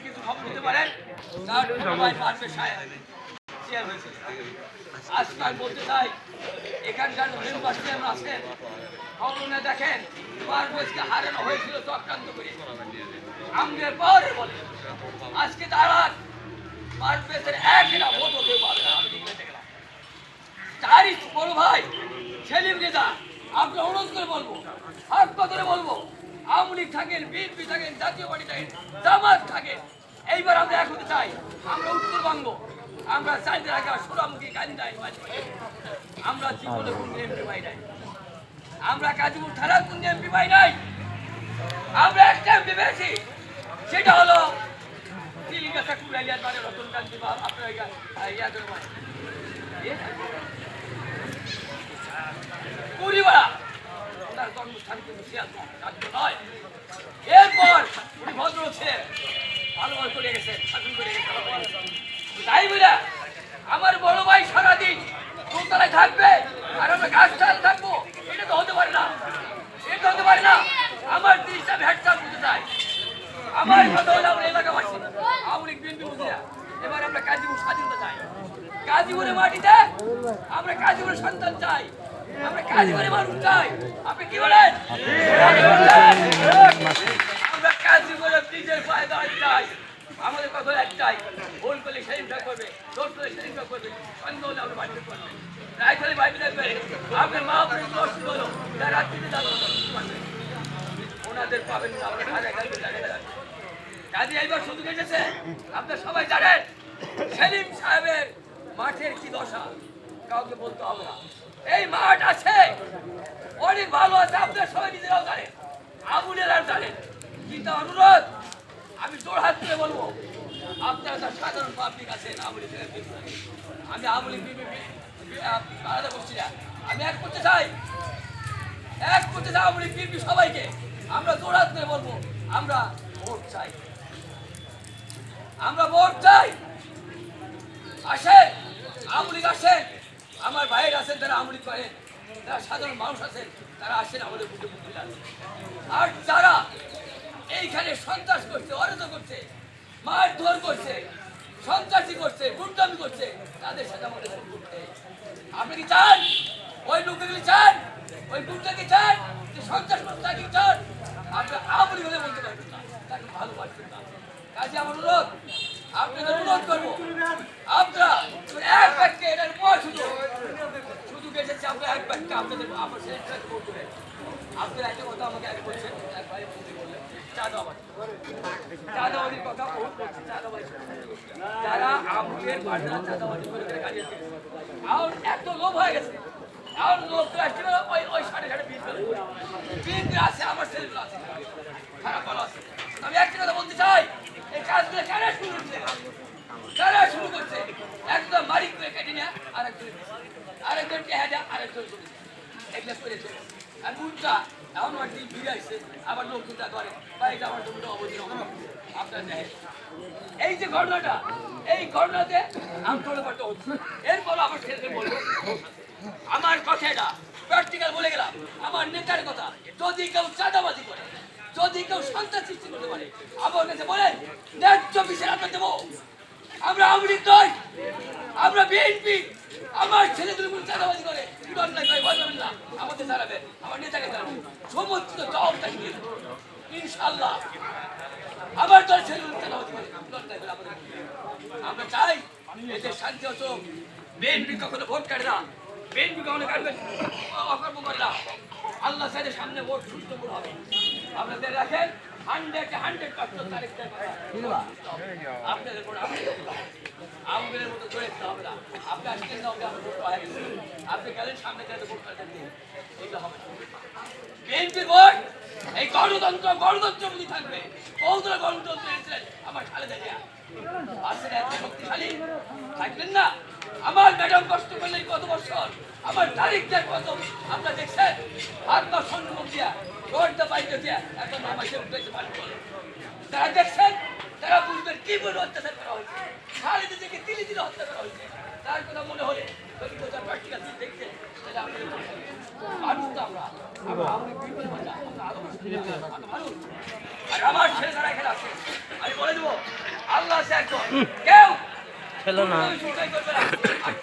কিছু খবর হতে পারেন তার সবাই পারবে শেয়ার হয়েছে। আজকাল বলতে চাই এখানকার মেম্বার চেয়ারম্যান আছেন খবরে দেখেন পারভেজকে হারানো হয়েছিল চক্রান্ত করে আমাদের পরে বলে আজকে তারা পারভেজের একটা ভোট হতে পারবে না। আমি দেখে গেলাম তারই বড় ভাই সেলিম রেজা আমরা অনুরোধ করে বলবো হাত পাথরে বলবো আওয়ামী লীগ থাকেন বিএনপি থাকেন জাতীয় পার্টি থাকেন জামাত থাকেন এইবার আমরা এক হতে চাই। আমরা উত্তরবঙ্গ আমরা চাইতে রাখা সোনামুখী কান্দাই আমরা জীবনে কোন এমপি পাই নাই, আমরা কাজীপুর থানার কোন এমপি পাই নাই, আমরা একটা এমপি পেয়েছি সেটা হলো তিলিগাছা কুড়ালিয়ার মানে রতনকান্তি বা আপনার ইয়াদের মানে কুড়িবাড়া ওনার জন্মস্থান কিন্তু শিয়ালদহ রাজ্য নয়। এরপর উনি ভদ্র ছিলেন ভালোভাবে করে গেছেন শাসন করে গেছেন। তাই বলে আমার বড় ভাই সারাদিন দোতলায় থাকবে আর আমরা গাছটাল থাকবো এটা তো হতে পারে না, এটা হতে পারে না। আমার 30টা ভ্যাটটা বুঝতে চাই আমার কথা হলো আমরা এলাকাবাসী আওয়ামী লীগ বিএনপি বুঝি না। এবার আমরা কাজীপুর স্বাধীনতা চাই, কাজীপুরের মাটিতে আমরা কাজীপুরের সন্তান চাই, আমরা কাজীপুরের মানুষ চাই। আপনি কি বলেন? আমরা কাজীপুরের নিজের পায়ে দাঁড়াতে চাই। আমাদের কথা একটাই, ভুল করলে সেলিমটা করবে, দোষ করলে সেলিমটা করবে, সন্দেহ হলে আমরা বাড়িতে করবে, রায় খালি বাইরে দেখবে আপনার মা আপনার দোষ হলো তার রাত্রিতে যাবো ওনাদের পাবেন না। আমরা কাজে কাজে এইবার শুধু গেছে আপনার সবাই জানেন সেলিম সাহেবের মাঠের কি দশা কাউকে বলতে হবে না। এই মাঠ আছে অনেক ভালো আছে, আপনার সবাই নিজেরাও জানেন, আবুলেরাও জানেন। কিন্তু অনুরোধ আমি জোর হাত করে বলবো আপনারা তার সাধারণ পাবলিক আছেন আবুলি থেকে আমি আবুলি আলাদা করছি না, আমি এক করতে চাই আবুলি বিএনপি সবাইকে আমরা জোর হাত করে বলবো আমরা ভোট চাই, আমরা ভোট চাই। আসেন আওয়ামী লীগ আসেন, আমার ভাইয়ের আছেন যারা আওয়ামী লীগ করেন, যারা সাধারণ মানুষ আছেন তারা আসেন আমাদের বুঝে বুঝতে লাগবে। আর যারা এইখানে সন্ত্রাস করছে অরাজক করছে মারধর করছে সন্ত্রাসী করছে গুন্ডামি করছে তাদের সাথে আমাদের করতে আপনি কি চান? ওই লোকগুলি চান, ওই গুন্ডাকে চান, যে সন্ত্রাস করছে তাকে চান? আপনি আওয়ামী লীগ হলে বলতে পারবেন না, তাকে ভালোবাসবেন না। কাজে আমার অনুরোধ আপনাদের অনুরোধ করবো আপনারা এক বাক্যে এটার পর শুধু গেছেছে আমরা এক বাক্যে আপনাদের আমার সেই করবেন। আপনার একটা কথা আমাকে আগে বলছেন একবারে বললেন চাঁদাবাজির কথা বহুত বলছে, চাঁদাবাজি যারা আমুলের বাজারা চাঁদাবাজি করে কাজে আর এত লোভ হয়ে গেছে আর লোভ ওই ওই 20:30 আছে আমার ছেলেগুলো আছে খারাপ ভালো আছে। আমি একটা কথা বলতে চাই এই কাজগুলো কেন শুরু হচ্ছে, কারা শুরু করছে? একদম মারিক করে কেটে নেয় আরেকজনকে হেঁটে আরেকজন চলেছে এগুলো করেছে। আর মুখটা এমন দিন ফিরে আসছে আবার লোক চিন্তা করে বা এটা আমার জমিটা অবৈধ আপনার দেখেন এই যে ঘটনাটা এই ঘটনাতে আন্দোলনটা হচ্ছে। এরপর আমার ছেলেকে বলবো আমার কথা এটা প্র্যাকটিক্যাল বলে গেলাম আমার নেতার কথা, যদি কেউ চাঁদাবাজি করে যদি কেউ সন্ত্রাস সৃষ্টি করতে পারে আমার কাছে বলেন ন্যায্য বিচার আমরা দেবো। আমরা আওয়ামী লীগ নই, আমরা বিএনপি। আমার ছেলেদের উপর চাঁদাবাজি করে আমাদের জানাবেন, আমার নেতাকে জানাবেন, সমস্ত জবাবদারি নিয়ে ইনশাল্লাহ আমার দল ছেলেদের চাঁদাবাজি করে আমরা চাই এদের শান্তি হতো। বিএনপি কখনো ভোট কাটে না, বিএনপি কখনো কাটবে অকর্ম করে না। আল্লাহ সাহেবের সামনে ভোট সুস্থ করে হবে। আপনাদের রাখেন 100% তারিখটা আপনাদের আমাদের মতো ধরে দিতে হবে না। আপনি আসছেন না আপনি গেলেন সামনে গেলে ভোট কাটেন এইটা হবে বিএনপির ভোট। এই গণতন্ত্র বুঝি থাকবে বহুদূর গণতন্ত্র এনেছিলেন আমার খালেদা জিয়া আসছেন এত শক্তিশালী থাকবেন না। আমার ম্যাডাম কষ্ট করলেন কত বছর আমার তারিখটা কত আপনারা দেখছেন হাত বা সম্মুখ দিয়া রোডটা বাইকে দিয়া এখন আমাকে উঠেছে পানি করে তারা দেখছেন তারা বুঝবেন কি বলে অত্যাচার করা হয়েছে। খালেদা জিয়াকে তিলে তিলে হত্যা করা হয়েছে। তার কথা মনে হলে যদি বোঝার প্র্যাকটিক্যাল দিন দেখছেন তাহলে আমাদের মানুষ তো আমরা আর আমার ছেলে তারা এখানে আছে আমি বলে দেবো আল্লাহ আছে একজন কেউ ছিল না শুনতেই করবে না আর